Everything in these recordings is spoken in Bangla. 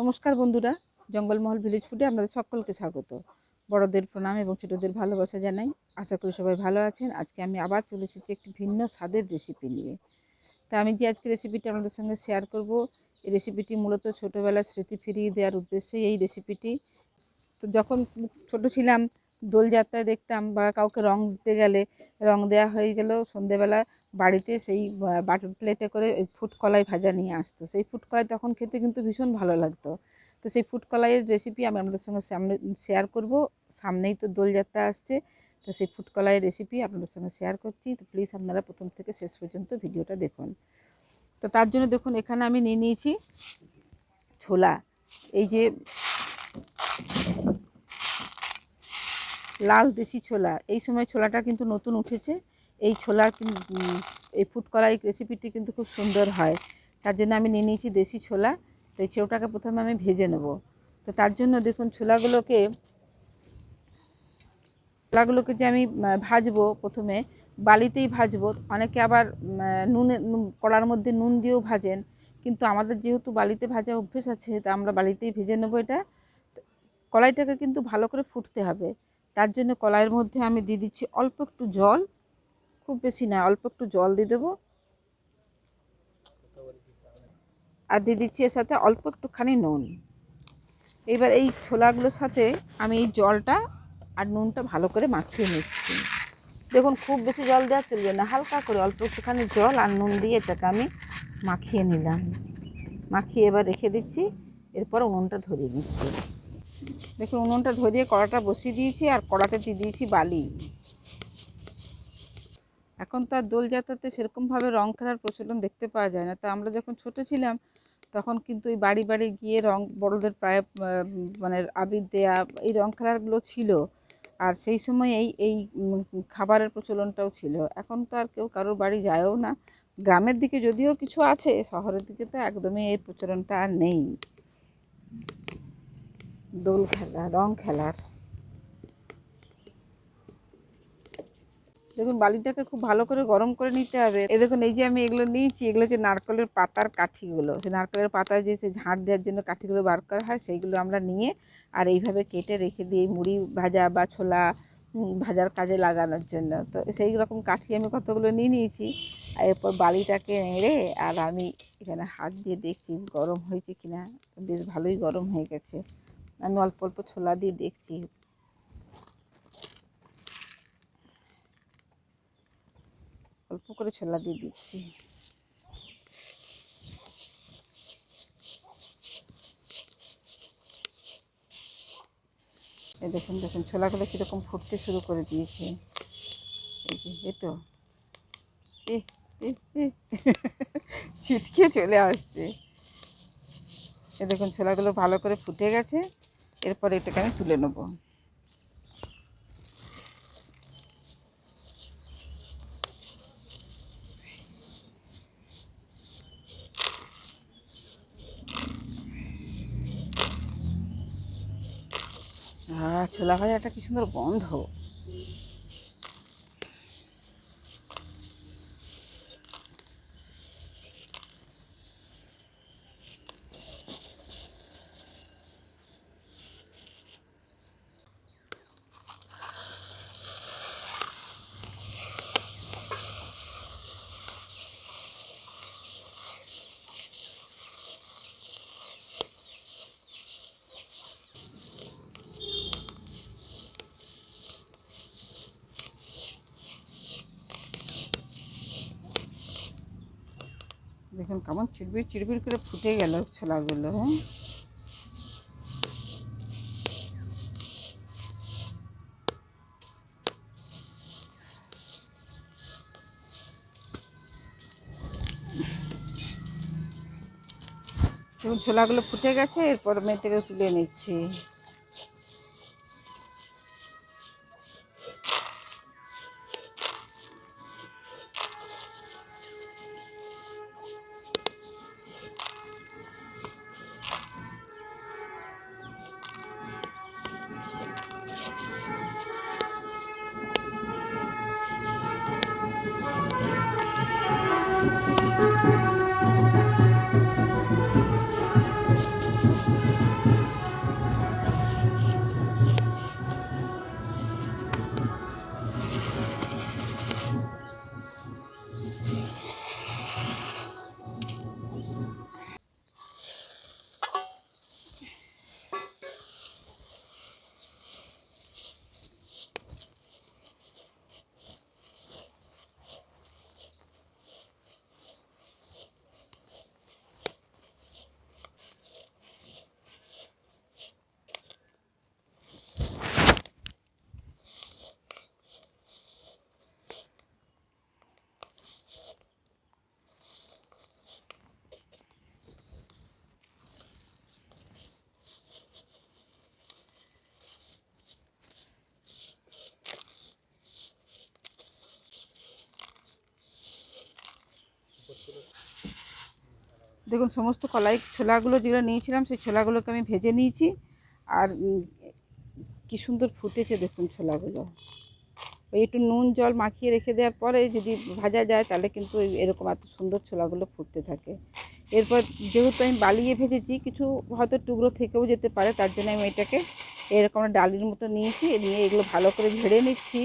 নমস্কার বন্ধুরা, জঙ্গলমহল ভিলেজ ফুডে আপনাদের সকলকে স্বাগত। বড়দের প্রণাম এবং ছোটদের ভালোবাসা জানাই। আশা করি সবাই ভালো আছেন। আজকে আমি আবার চলে এসেছি একটি ভিন্ন স্বাদের রেসিপি নিয়ে। তা আমি যে আজকে রেসিপিটি আপনাদের সঙ্গে শেয়ার করব, এই রেসিপিটি মূলত ছোটোবেলার স্মৃতি ফিরিয়ে দেওয়ার উদ্দেশ্যেই এই রেসিপিটি। তো যখন ছোট ছিলাম, দোলযাত্রায় দেখতাম বা কাউকে রং দিতে গেলে, রং দেওয়া হয়ে গেলেও সন্ধেবেলা বাড়িতে সেই বাটার প্লেটে করে ওই ফুড কলাই ভাজা নিয়ে আসতো। সেই ফুড কলাই তখন খেতে কিন্তু ভীষণ ভালো লাগতো। তো সেই ফুড কলাইয়ের রেসিপি আমি আপনাদের সঙ্গে সামনে শেয়ার করব। সামনেই তো দোলযাত্রা আসছে, তো সেই ফুড কলাইয়ের রেসিপি আপনাদের সঙ্গে শেয়ার করছি। তো প্লিজ আপনারা প্রথম থেকে শেষ পর্যন্ত ভিডিওটা দেখুন। তো তার জন্য দেখুন, এখানে আমি নিয়ে নিয়েছি ছোলা। এই যে লাল দেশি ছোলা, এই সময় ছোলাটা কিন্তু নতুন উঠেছে। এই ছোলা এই ফুড কলাই রেসিপিটি কিন্তু খুব সুন্দর হয়। তার জন্য আমি নিয়ে নিয়েছি দেশি ছোলা। তো এই ছোলাটাকে প্রথমে আমি ভেজে নেব। তো তার জন্য দেখুন, ছোলাগুলোকে যে আমি ভাজবো, প্রথমে বালিতেই ভাজবো। অনেকে আবার কড়ার মধ্যে নুন দিয়েও ভাজেন, কিন্তু আমাদের যেহেতু বালিতে ভাজা অভ্যেস আছে, তা আমরা বালিতেই ভেজে নেবো। এটা কলাইটাকে কিন্তু ভালো করে ফুটতে হবে। তার জন্য কলাইয়ের মধ্যে আমি দিয়ে দিচ্ছি অল্প একটু জল, খুব বেশি না, অল্প একটু জল দিয়ে দেবো। আর দিয়ে দিচ্ছি এর সাথে অল্প একটুখানি নুন। এবার এই ছোলাগুলোর সাথে আমি এই জলটা আর নুনটা ভালো করে মাখিয়ে নিচ্ছি। দেখুন, খুব বেশি জল দেওয়া চলবে না, হালকা করে অল্প একটুখানি জল আর নুন দিয়ে এটাকে আমি মাখিয়ে নিলাম। মাখিয়ে এবার রেখে দিচ্ছি। এরপর উনুনটা ধরিয়ে দিচ্ছি। দেখুন, উনুনটা ধরিয়ে কড়াটা বসিয়ে দিয়েছি, আর কড়াতে দিয়ে দিয়েছি বালি। এখন তো আর দোলযাত্রাতে সেরকমভাবে রং খেলার প্রচলন দেখতে পাওয়া যায় না। তো আমরা যখন ছোটো ছিলাম, তখন কিন্তু এই বাড়ি বাড়ি গিয়ে রং, বড়দের প্রায় মানে আবির দেয়া, এই রং খেলাগুলো ছিল। আর সেই সময় এই এই খাবারের প্রচলনটাও ছিল। এখন তো আর কেউ কারোর বাড়ি যায়ও না। গ্রামের দিকে যদিও কিছু আছে, শহরের দিকে তো একদমই এই প্রচলনটা আর নেই দোল খেলা, রং খেলার। দেখুন, বালিটাকে খুব ভালো করে গরম করে নিতে হবে। এই দেখুন, এই যে আমি এগুলো নিয়েছি, এগুলো হচ্ছে নারকেলের পাতার কাঠিগুলো। সেই নারকেলের পাতায় যে সে ঝাড় দেওয়ার জন্য কাঠিগুলো বার করা হয়, সেইগুলো আমরা নিয়ে আর এইভাবে কেটে রেখে দিই মুড়ি ভাজা বা ছোলা ভাজার কাজে লাগানোর জন্য। তো সেই রকম কাঠি আমি কতগুলো নিয়ে নিয়েছি। আর এরপর বালিটাকে নেড়ে আর আমি এখানে হাত দিয়ে দেখছি গরম হয়েছে কিনা। বেশ ভালোই গরম হয়ে গেছে। আমি অল্প অল্প ছোলা দিয়ে দেখছি, অল্প করে ছোলা দিয়ে দিচ্ছি। এই দেখুন দেখুন, ছোলাগুলো কীরকম ফুটতে শুরু করে দিয়েছে। এই যে এ তো ছিটকে চলে আসছে। এ দেখুন, ছোলাগুলো ভালো করে ফুটে গেছে। এরপর এটাকে আমি তুলে নেব। ছোলা ভাজাটা কি সুন্দর গন্ধ। দেখুন কেমন চিড়বিড় চিড়বিড় করে ফুটে গেল ছোলাগুলো। দেখুন, ছোলাগুলো ফুটে গেছে। এরপর আমি এটাকে তুলে নিচ্ছি। দেখুন সমস্ত ছোলাগুলো যেগুলো নিয়েছিলাম সেই ছোলাগুলোকে আমি ভেজে নিয়েছি। আর কি সুন্দর ফুটেছে দেখুন ছোলাগুলো। ওই একটু নুন জল মাখিয়ে রেখে দেওয়ার পরে যদি ভাজা যায় তাহলে কিন্তু এরকম এত সুন্দর ছোলাগুলো ফুটতে থাকে। এরপর যেহেতু আমি বালিয়ে ভেজেছি, কিছু হয়তো টুকরো থেকেও যেতে পারে, তার জন্য আমি এটাকে এরকম ডালির মতো নিয়েছি, নিয়ে এগুলো ভালো করে ঝেড়ে নিচ্ছি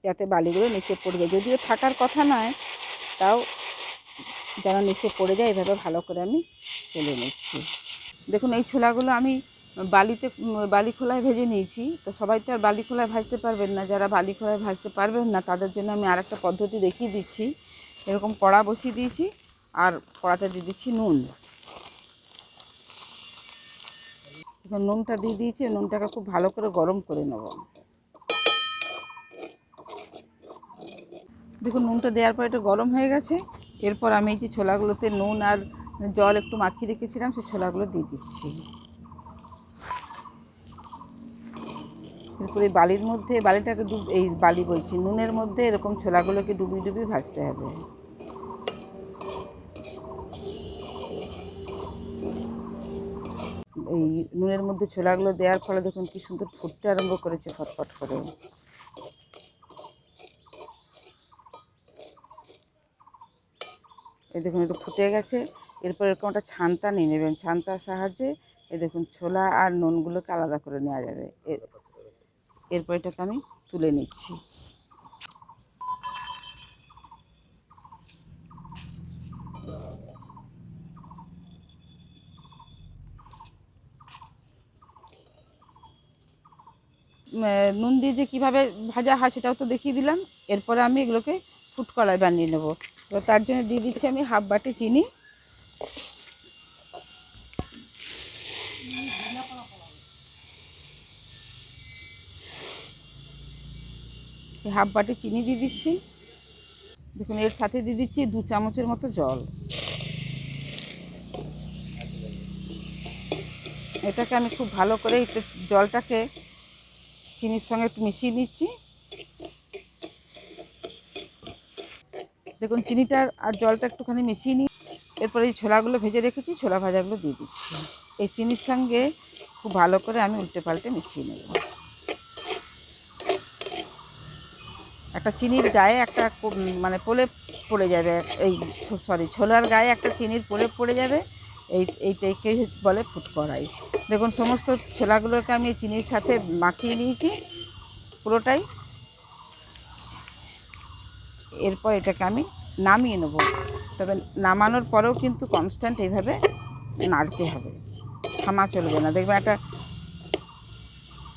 যাতে বালিগুলো নিচে পড়ে যায়। যদিও থাকার কথা নয়, তাও যেন নিচে পড়ে যায় এভাবে ভালো করে আমি তুলে নিচ্ছি। দেখুন এই ছোলাগুলো আমি বালি খোলায় ভেজে নিয়েছি। তো সবাই তো আর বালি খোলায় ভাজতে পারবেন না, যারা বালি খোলায় ভাজতে পারবেন না তাদের জন্য আমি আরেকটা পদ্ধতি দেখিয়ে দিচ্ছি। এরকম কড়া বসিয়ে দিয়েছি, আর কড়াতে দিয়ে দিচ্ছি নুন। এখন নুনটা দিয়ে দিয়েছি, নুনটাকে খুব ভালো করে গরম করে নেব। দেখুন নুনটা দেওয়ার পর এটা গরম হয়ে গেছে। এরপর আমি এই যে ছোলাগুলোতে নুন আর জল একটু মাখিয়ে রেখেছিলাম, সেই ছোলাগুলো দিয়ে দিচ্ছি। এরপর এই বালির মধ্যে নুনের মধ্যে এরকম ছোলাগুলোকে ডুবিয়ে ডুবিয়ে ভাজতে হবে। এই নুনের মধ্যে ছোলাগুলো দেওয়ার ফলে দেখুন কি সুন্দর ফুটতে আরম্ভ করেছে ফটফট করে। এই দেখুন একটু ফুটে গেছে। এরপর এরকম একটা ছান্তা নিয়ে নেবেন, ছান্তার সাহায্যে এই দেখুন ছোলা আর নুনগুলোকে আলাদা করে নেওয়া যাবে। এরপর এটাকে আমি তুলে নিচ্ছি। নুন দিয়ে যে কীভাবে ভাজা হয় সেটাও তো দেখিয়ে দিলাম। এরপরে আমি এগুলোকে ফুড কড়াই বানিয়ে নেব। তো তার জন্য দিয়ে দিচ্ছি আমি হাফ বাটি চিনি। হাফ বাটি চিনি দিয়ে দিচ্ছি। দেখুন এর সাথে দিয়ে দিচ্ছি 2 চামচের মতো জল। এটাকে আমি খুব ভালো করে একটু জলটাকে চিনির সঙ্গে একটু মিশিয়ে নিচ্ছি। দেখুন চিনিটা আর জলটা একটুখানি মিশিয়ে নিই। এরপরে এই ছোলাগুলো ভেজে রেখেছি, ছোলা ভাজাগুলো দিয়ে দিচ্ছি। এই চিনির সঙ্গে খুব ভালো করে আমি উল্টে পাল্টে মিশিয়ে নেব। একটা চিনির গায়ে একটা মানে প্রলেপ পড়ে যাবে, ছোলার গায়ে একটা চিনির প্রলেপ পড়ে যাবে। এইটাকেই বলে ফুড কড়াই। দেখুন সমস্ত ছোলাগুলোকে আমি চিনির সাথে মাখিয়ে নিয়েছি পুরোটাই। এরপর এটাকে আমি নামিয়ে নেব। তবে নামানোর পরেও কিন্তু কনস্ট্যান্ট এইভাবে নাড়তে হবে, থামা চলবে না। দেখবেন একটা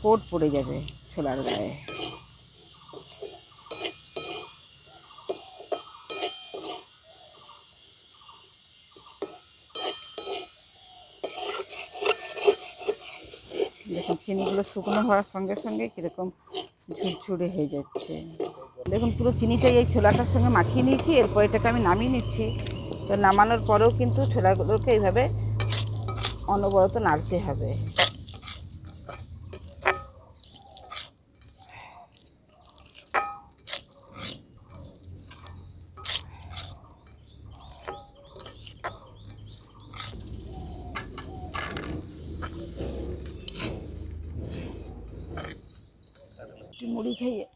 কোট পড়ে যাবে ছোলার গায়ে। দেখুন চিনিগুলো শুকনো হওয়ার সঙ্গে সঙ্গে কীরকম ঝুরঝুরে হয়ে যাচ্ছে। দেখুন পুরো চিনিটাই এই ছোলাটার সঙ্গে মাখিয়ে নিয়েছি। এরপর এটাকে আমি নামিয়ে নিচ্ছি। তো নামানোর পরেও কিন্তু ছোলাগুলোকে এইভাবে অনবরত নাড়তে হবে। মুড়ি খাইয়ে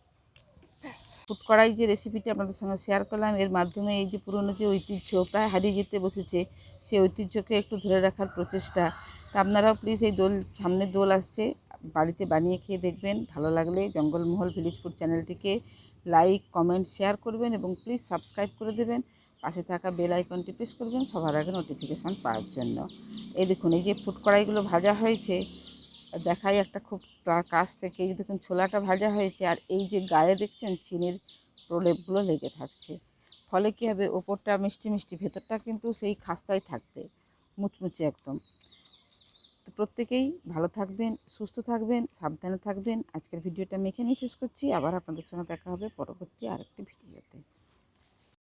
ফুড কড়াই যে রেসিপিটি আপনাদের সঙ্গে শেয়ার করলাম, এর মাধ্যমে এই যে পুরনো যে ঐতিহ্য প্রায় হারিয়ে যেতে বসেছে, সেই ঐতিহ্যকে একটু ধরে রাখার প্রচেষ্টা। তা আপনারাও প্লিজ এই সামনে দোল আসছে, বাড়িতে বানিয়ে খেয়ে দেখবেন। ভালো লাগলে জঙ্গলমহল ভিলেজ ফুড চ্যানেলটিকে লাইক কমেন্ট শেয়ার করবেন এবং প্লিজ সাবস্ক্রাইব করে দেবেন। পাশে থাকা বেল আইকনটি প্রেস করবেন সবার আগে নোটিফিকেশান পাওয়ার জন্য। এই দেখুন এই যে ফুড কড়াইগুলো ভাজা হয়েছে, দেখাই একটা খুব কাছ থেকে। এই যে দেখুন ছোলাটা ভাজা হয়েছে, আর এই যে গায়ে দেখছেন চিনির প্রলেপগুলো লেগে থাকছে। ফলে কী হবে, ওপরটা মিষ্টি মিষ্টি, ভেতরটা কিন্তু সেই খাস্তাই থাকবে, মুচমুচে একদম। তো প্রত্যেকেই ভালো থাকবেন, সুস্থ থাকবেন, সাবধানে থাকবেন। আজকের ভিডিওটা আমি এখানেই শেষ করছি। আবার আপনাদের সঙ্গে দেখা হবে পরবর্তী আরেকটি ভিডিওতে।